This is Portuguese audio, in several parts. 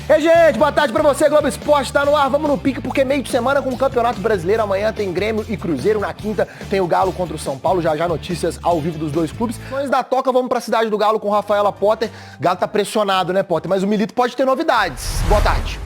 Ei, gente, boa tarde pra você, Globo Esporte tá no ar, vamos no pique, porque meio de semana com o Campeonato Brasileiro, amanhã tem Grêmio e Cruzeiro, na quinta tem o Galo contra o São Paulo, já notícias ao vivo dos dois clubes. Depois da toca, vamos pra Cidade do Galo com Rafaela Potter, Galo tá pressionado, né, Potter, mas o Milito pode ter novidades. Boa tarde.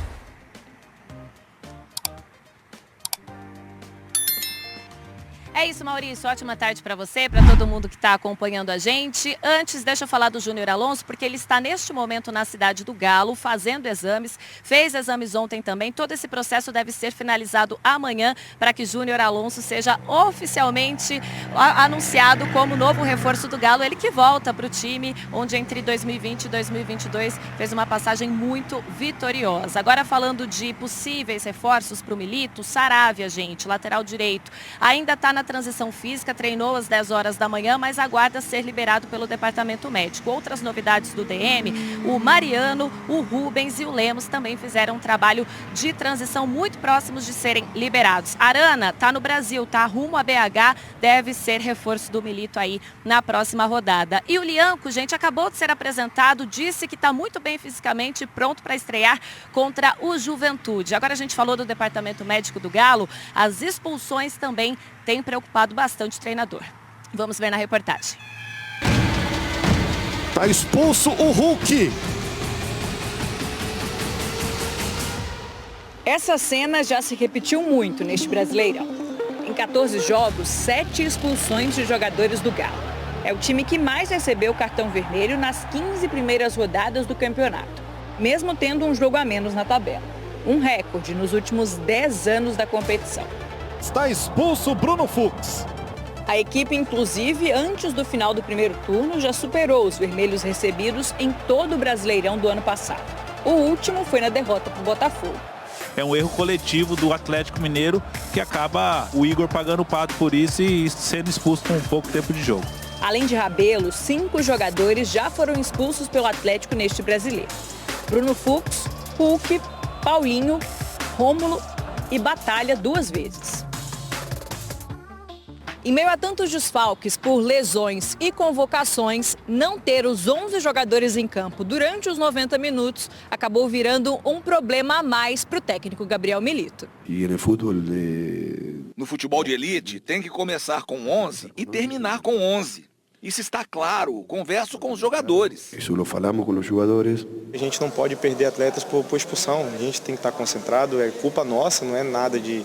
É isso, Maurício. Ótima tarde para você, para todo mundo que está acompanhando a gente. Antes, deixa eu falar do Júnior Alonso, porque ele está neste momento na Cidade do Galo, fazendo exames. Fez exames ontem também. Todo esse processo deve ser finalizado amanhã para que Júnior Alonso seja oficialmente anunciado como novo reforço do Galo. Ele que volta para o time, onde entre 2020 e 2022 fez uma passagem muito vitoriosa. Agora, falando de possíveis reforços para o Milito, Saravia, gente, lateral direito, ainda está na transição física, treinou às 10 horas da manhã, mas aguarda ser liberado pelo departamento médico. Outras novidades do DM, o Mariano, o Rubens e o Lemos também fizeram um trabalho de transição muito próximos de serem liberados. Arana está no Brasil, tá rumo a BH, deve ser reforço do Milito aí na próxima rodada. E o Lianco, gente, acabou de ser apresentado, disse que está muito bem fisicamente, pronto para estrear contra o Juventude. Agora a gente falou do departamento médico do Galo, as expulsões também têm preocupado bastante o treinador. Vamos ver na reportagem. Tá expulso o Hulk. Essa cena já se repetiu muito neste Brasileirão. Em 14 jogos, 7 expulsões de jogadores do Galo. É o time que mais recebeu cartão vermelho nas 15 primeiras rodadas do campeonato, mesmo tendo um jogo a menos na tabela. Um recorde nos últimos 10 anos da competição. Está expulso Bruno Fux. A equipe, inclusive, antes do final do primeiro turno, já superou os vermelhos recebidos em todo o Brasileirão do ano passado. O último foi na derrota para o Botafogo. É um erro coletivo do Atlético Mineiro que acaba o Igor pagando o pato por isso e sendo expulso com pouco tempo de jogo. Além de Rabelo, 5 jogadores já foram expulsos pelo Atlético neste Brasileiro. Bruno Fux, Hulk, Paulinho, Rômulo e Batalha 2 vezes. Em meio a tantos desfalques por lesões e convocações, não ter os 11 jogadores em campo durante os 90 minutos acabou virando um problema a mais para o técnico Gabriel Milito. No futebol de elite, tem que começar com 11 e terminar com 11. Isso está claro, converso com os jogadores. Isso lo falamos com os jogadores. A gente não pode perder atletas por expulsão, a gente tem que estar concentrado, é culpa nossa, não é nada de...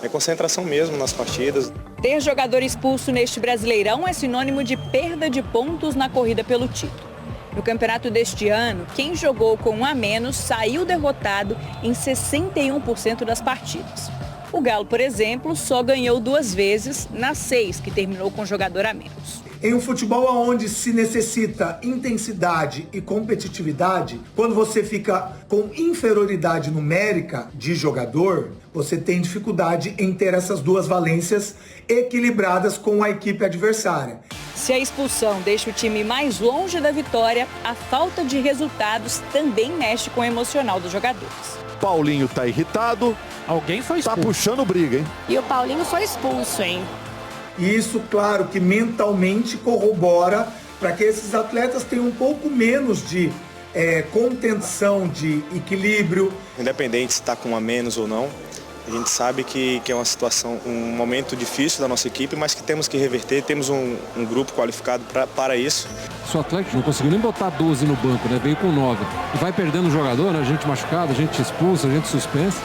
É concentração mesmo nas partidas. Ter jogador expulso neste Brasileirão é sinônimo de perda de pontos na corrida pelo título. No campeonato deste ano, quem jogou com um a menos saiu derrotado em 61% das partidas. O Galo, por exemplo, só ganhou 2 vezes nas 6 que terminou com jogador a menos. Em um futebol onde se necessita intensidade e competitividade, quando você fica com inferioridade numérica de jogador, você tem dificuldade em ter essas duas valências equilibradas com a equipe adversária. Se a expulsão deixa o time mais longe da vitória, a falta de resultados também mexe com o emocional dos jogadores. Paulinho tá irritado. Alguém foi expulso. Tá puxando briga, hein? E o Paulinho foi expulso, hein? E isso, claro, que mentalmente corrobora para que esses atletas tenham um pouco menos de contenção, de equilíbrio. Independente se está com um a menos ou não, a gente sabe que é uma situação, um momento difícil da nossa equipe, mas que temos que reverter, temos um grupo qualificado para isso. Se o Atlético não conseguiu nem botar 12 no banco, né? Veio com 9. E vai perdendo o jogador, né? Gente machucada, gente expulsa, gente suspensa.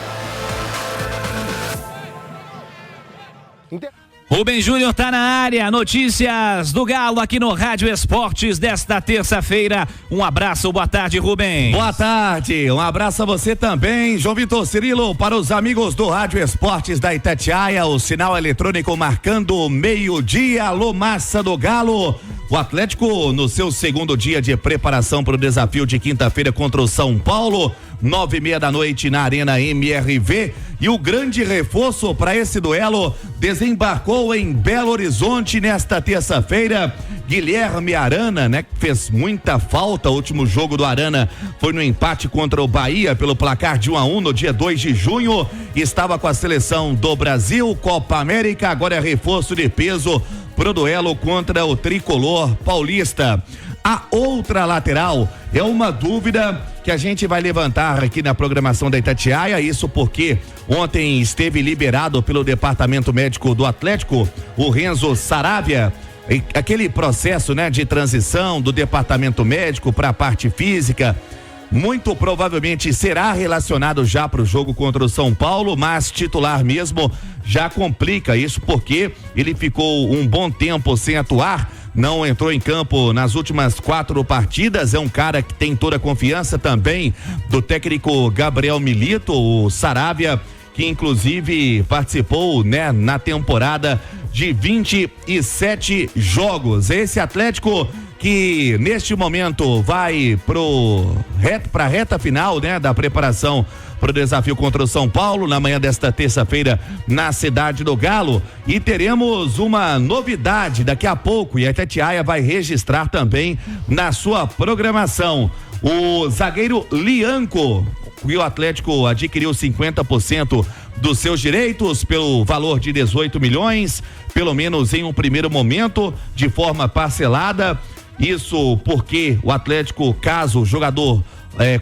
Rubem Júnior tá na área, notícias do Galo aqui no Rádio Esportes desta terça-feira. Um abraço, boa tarde, Rubem. Boa tarde, um abraço a você também, João Vitor Cirilo, para os amigos do Rádio Esportes da Itatiaia, o sinal eletrônico marcando meio-dia, alô massa do Galo. O Atlético no seu segundo dia de preparação para o desafio de quinta-feira contra o São Paulo, 9:30 da noite na Arena MRV, e o grande reforço para esse duelo desembarcou em Belo Horizonte nesta terça-feira. Guilherme Arana, né? Que fez muita falta. O último jogo do Arana foi no empate contra o Bahia pelo placar de 1-1 no dia 2 de junho. Estava com a seleção do Brasil, Copa América, agora é reforço de peso pro duelo contra o tricolor paulista. A outra lateral é uma dúvida que a gente vai levantar aqui na programação da Itatiaia, isso porque ontem esteve liberado pelo departamento médico do Atlético, o Renzo Saravia, aquele processo, né, de transição do departamento médico para a parte física. Muito provavelmente será relacionado já para o jogo contra o São Paulo, mas titular mesmo já complica isso porque ele ficou um bom tempo sem atuar, não entrou em campo nas últimas 4 partidas, é um cara que tem toda a confiança também do técnico Gabriel Milito, o Saravia, que inclusive participou, né, na temporada de 27 jogos. Esse Atlético que neste momento vai pra reta final, né, da preparação para o desafio contra o São Paulo na manhã desta terça-feira na Cidade do Galo, e teremos uma novidade daqui a pouco e a Itatiaia vai registrar também na sua programação. O zagueiro Lianco, que o Atlético adquiriu 50% dos seus direitos pelo valor de 18 milhões, pelo menos em um primeiro momento, de forma parcelada. Isso porque o Atlético, caso o jogador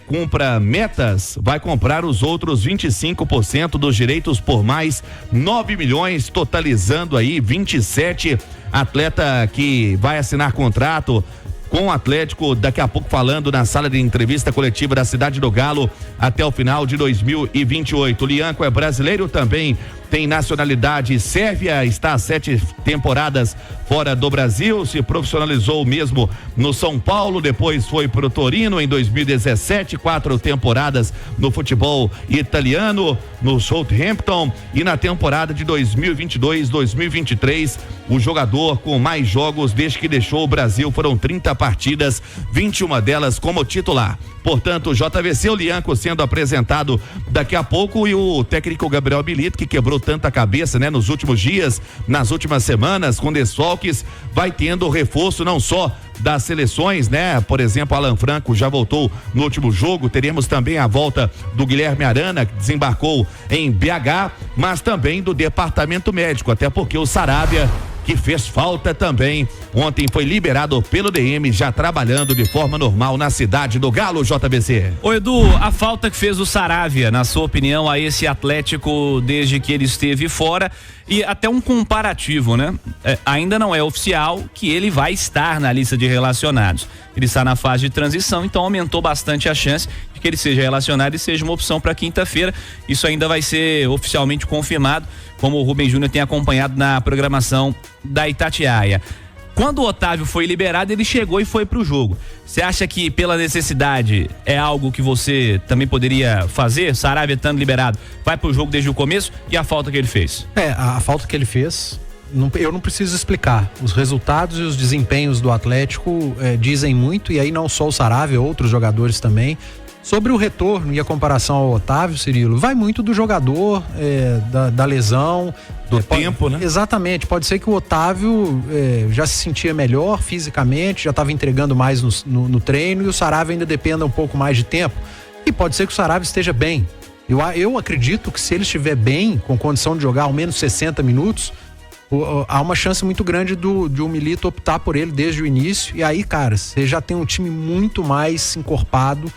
cumpra metas, vai comprar os outros 25% dos direitos por mais 9 milhões, totalizando aí 27. Atleta que vai assinar contrato com o Atlético, daqui a pouco falando na sala de entrevista coletiva da Cidade do Galo até o final de 2028. O Lianco é brasileiro, também tem nacionalidade sérvia, está há 7 temporadas fora do Brasil, se profissionalizou mesmo no São Paulo, depois foi pro Torino em 2017, 4 temporadas no futebol italiano, no Southampton, e na temporada de 2022-2023, o jogador com mais jogos desde que deixou o Brasil foram 30 partidas, 21 delas como titular. Portanto, o JVC, o Lianco sendo apresentado daqui a pouco, e o técnico Gabriel Milito, que quebrou tanta cabeça, né, nos últimos dias, nas últimas semanas, com desfalques, vai tendo reforço não só das seleções, né? Por exemplo, Alan Franco já voltou no último jogo, teremos também a volta do Guilherme Arana, que desembarcou em BH, mas também do departamento médico, até porque o Saravia, que fez falta também, ontem foi liberado pelo DM, já trabalhando de forma normal na Cidade do Galo, JBC. Ô Edu, a falta que fez o Saravia, na sua opinião, a esse Atlético desde que ele esteve fora, e até um comparativo, né? Ainda não é oficial que ele vai estar na lista de relacionados. Ele está na fase de transição, então aumentou bastante a chance de que ele seja relacionado e seja uma opção para quinta-feira. Isso ainda vai ser oficialmente confirmado, como o Rubem Júnior tem acompanhado na programação da Itatiaia. Quando o Otávio foi liberado, ele chegou e foi pro jogo. Você acha que pela necessidade é algo que você também poderia fazer? Saravia estando liberado, vai pro jogo desde o começo, e a falta que ele fez? A falta que ele fez, eu não preciso explicar. Os resultados e os desempenhos do Atlético dizem muito, e aí não só o Saravia, outros jogadores também. Sobre o retorno e a comparação ao Otávio, Cirilo, vai muito do jogador, da lesão. Do tempo, né? Exatamente, pode ser que o Otávio já se sentia melhor fisicamente, já estava entregando mais no treino, e o Saravia ainda dependa um pouco mais de tempo. E pode ser que o Saravia esteja bem. Eu acredito que se ele estiver bem, com condição de jogar ao menos 60 minutos, há uma chance muito grande de o Milito optar por ele desde o início, e aí, cara, você já tem um time muito mais encorpado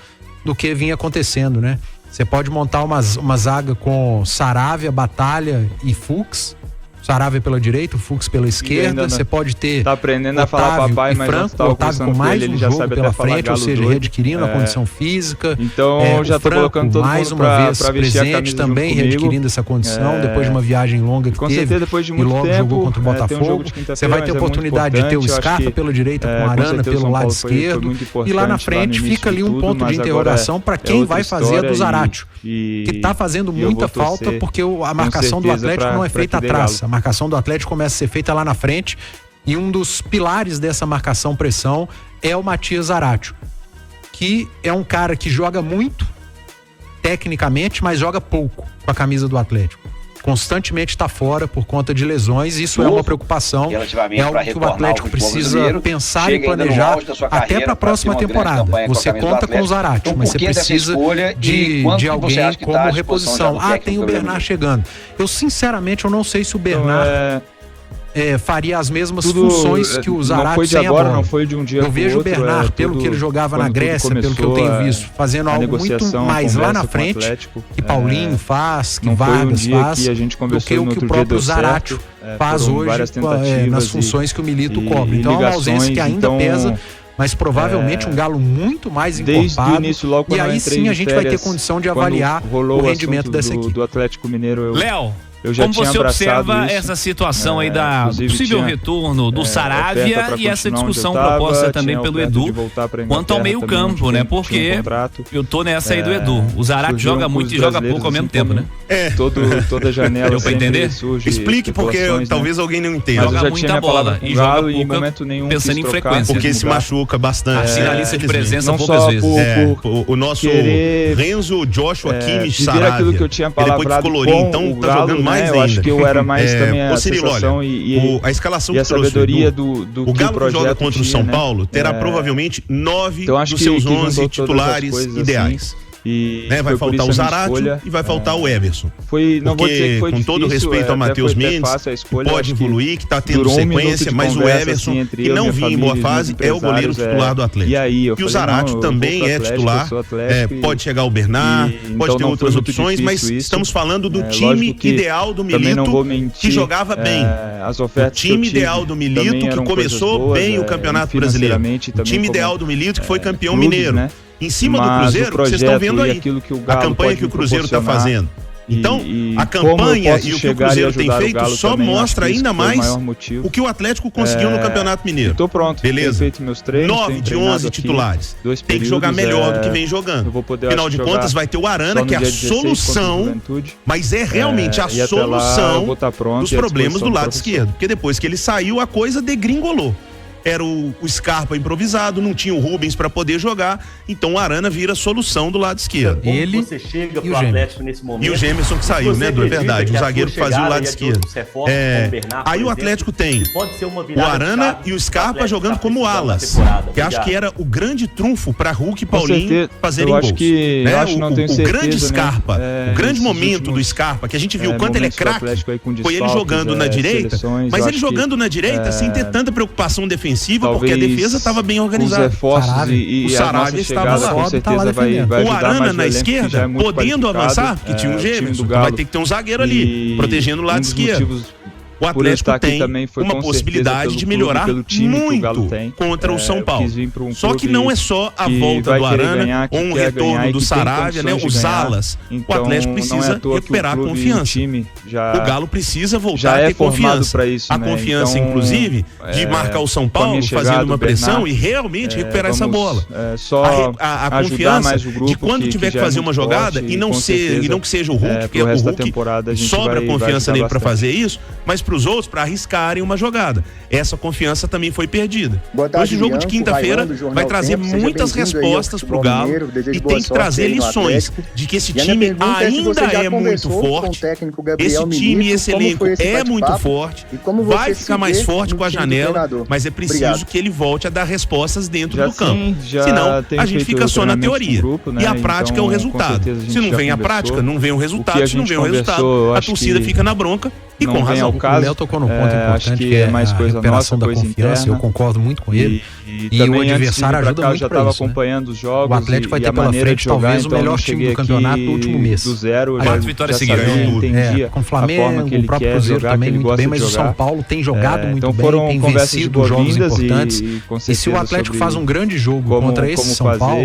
do que vinha acontecendo, né? Você pode montar uma zaga com Saravia, Batalha e Fux. Saravia pela direita, o Fux pela esquerda. Você pode ter tá aprendendo Otávio a falar papai, mas Franco, o Otávio com mais um jogo pela frente, ou seja, readquirindo a condição física. Então já tô colocando todo mais mundo uma vez pra vestir a presente camisa também, readquirindo essa condição depois de uma viagem longa que teve, depois de e muito logo tempo, jogou contra o Botafogo. Você vai ter oportunidade de ter o Scarpa pela direita com o Arana pelo lado esquerdo, e lá na frente fica ali um ponto de interrogação para quem vai fazer a do Zaratio, que tá fazendo muita falta, porque a marcação do Atlético não é feita atrás, a marcação do Atlético começa a ser feita lá na frente, e um dos pilares dessa marcação-pressão é o Matias Zaratio, que é um cara que joga muito tecnicamente, mas joga pouco com a camisa do Atlético. Constantemente está fora por conta de lesões, isso é uma preocupação, é algo que o Atlético precisa pensar e planejar até para a próxima temporada. Você conta com o Zaratio, mas você precisa de alguém como reposição. Tem o Bernard chegando. Eu sinceramente não sei se o Bernard faria as mesmas funções que o Zarate não foi de agora, não foi de um dia. Eu vejo o Bernard, pelo que ele jogava na Grécia, pelo que eu tenho visto, fazendo algo muito mais lá na frente que Paulinho faz, que Vargas faz, do que o que o próprio Zarate faz hoje nas funções que o Milito cobre. Então é uma ausência que ainda pesa, mas provavelmente um Galo muito mais encorpado. E aí sim a gente vai ter condição de avaliar o rendimento dessa equipe. Do Atlético Mineiro. Léo, como você observa essa situação aí da possível retorno do Saravia e essa discussão proposta também pelo Edu quanto ao meio campo, né? Porque eu tô nessa aí do Edu. O Zarate joga muito e joga pouco ao mesmo tempo, né? Toda janela. Deu pra entender? Explique porque talvez alguém não entenda. Joga muita bola e joga pouco, em momento nenhum pensando em frequência. Porque se machuca bastante. Assina a lista de presença poucas vezes. O nosso Renzo Joshua Kimmich Saravia. Aquilo que eu tinha palavrado então tá jogando mais ainda. Eu acho que eu era mais também a Cirilo, sensação a escalação e a sabedoria do o Galo que joga contra o São Paulo terá provavelmente 9 dos seus 11 titulares ideais. Vai faltar o Zarate e vai faltar o Everson. Não vou dizer que foi com difícil, todo respeito ao Matheus Mendes, que pode evoluir, que está tendo sequência, mas o Everson, que não vinha em boa fase, é o goleiro titular do Atlético. E o Zarate também é titular, pode chegar o Bernard, pode ter outras opções, mas estamos falando do time ideal do Milito, que jogava bem. O time ideal do Milito, que começou bem o Campeonato Brasileiro. O time ideal do Milito, que foi campeão mineiro. Em cima do Cruzeiro, vocês estão vendo aí a campanha que o Cruzeiro está fazendo. Então, a campanha e o que o Cruzeiro tem feito só mostra ainda mais o que o Atlético conseguiu no Campeonato Mineiro. Estou pronto. Beleza? 9 de 11 titulares. Tem que jogar melhor do que vem jogando. Afinal de contas, vai ter o Arana, que é a solução, mas é realmente a solução dos problemas do lado esquerdo. Porque depois que ele saiu, a coisa degringolou. Era o Scarpa improvisado, não tinha o Rubens para poder jogar, então o Arana vira a solução do lado esquerdo. Ele você chega pro Atlético nesse momento. E o Gemerson que saiu, né, Edu? É verdade, o zagueiro que fazia o lado esquerdo. Aí o Atlético tem o Arana e o Scarpa jogando como alas, que acho que era o grande trunfo para Hulk e Paulinho fazerem gols. O grande Scarpa, o grande momento do Scarpa, que a gente viu o quanto ele é craque, foi ele jogando na direita, mas ele jogando na direita sem ter tanta preocupação defensiva, porque a defesa estava bem organizada. O Saravia estava lá. O Arana na esquerda, podendo avançar, porque tinha um Gemerson, vai ter que ter um zagueiro ali, protegendo o lado esquerdo. O Atlético tem uma possibilidade de melhorar muito contra o São Paulo. Só que não é só a volta do Arana ou um retorno do Saravia, né? Os alas. O Atlético precisa recuperar a confiança. O Galo precisa voltar a ter confiança. A confiança, inclusive, de marcar o São Paulo fazendo uma pressão e realmente recuperar essa bola. A confiança de quando tiver que fazer uma jogada e não que seja o Hulk, porque o Hulk sobra confiança nele para fazer isso, mas para os outros, para arriscarem uma jogada. Essa confiança também foi perdida. Esse jogo de quinta-feira vai trazer muitas respostas para o Galo e tem que trazer lições de que esse time ainda é muito forte. Esse time, esse elenco é muito forte, vai ficar mais forte com a janela, mas é preciso que ele volte a dar respostas dentro do campo. Senão, a gente fica só na teoria. E a prática é o resultado. Se não vem a prática, não vem o resultado. Se não vem o resultado, a torcida fica na bronca. E com razão. O Léo tocou num ponto importante, que é mais a recuperação da confiança, eu concordo muito com ele. E o adversário ajuda muito para isso, acompanhando os jogos. O Atlético vai ter pela frente talvez o melhor time do campeonato do último mês. Do zero, 4 vitórias seguidas. Com o Flamengo, o próprio Cruzeiro também muito bem, mas o São Paulo tem jogado muito bem, tem vencido jogos importantes. E se o Atlético faz um grande jogo contra esse São Paulo,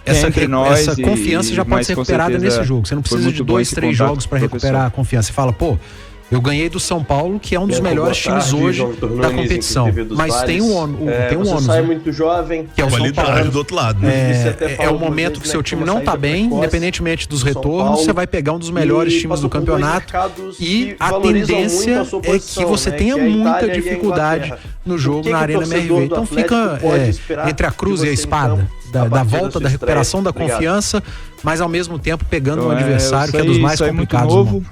essa confiança já pode ser recuperada nesse jogo. Você não precisa de 2, 3 jogos para recuperar a confiança. Você fala, eu ganhei do São Paulo, que é um dos melhores times hoje da competição. Mas tem um ônus. Sai muito jovem, que é o São Paulo do outro lado. É o momento que seu time não tá bem, independentemente dos retornos, você vai pegar um dos melhores times do campeonato e a tendência é que você tenha muita dificuldade no jogo na Arena MRV. Então fica entre a cruz e a espada. Da volta, da recuperação da confiança, mas ao mesmo tempo pegando um adversário que é dos mais complicados do mundo.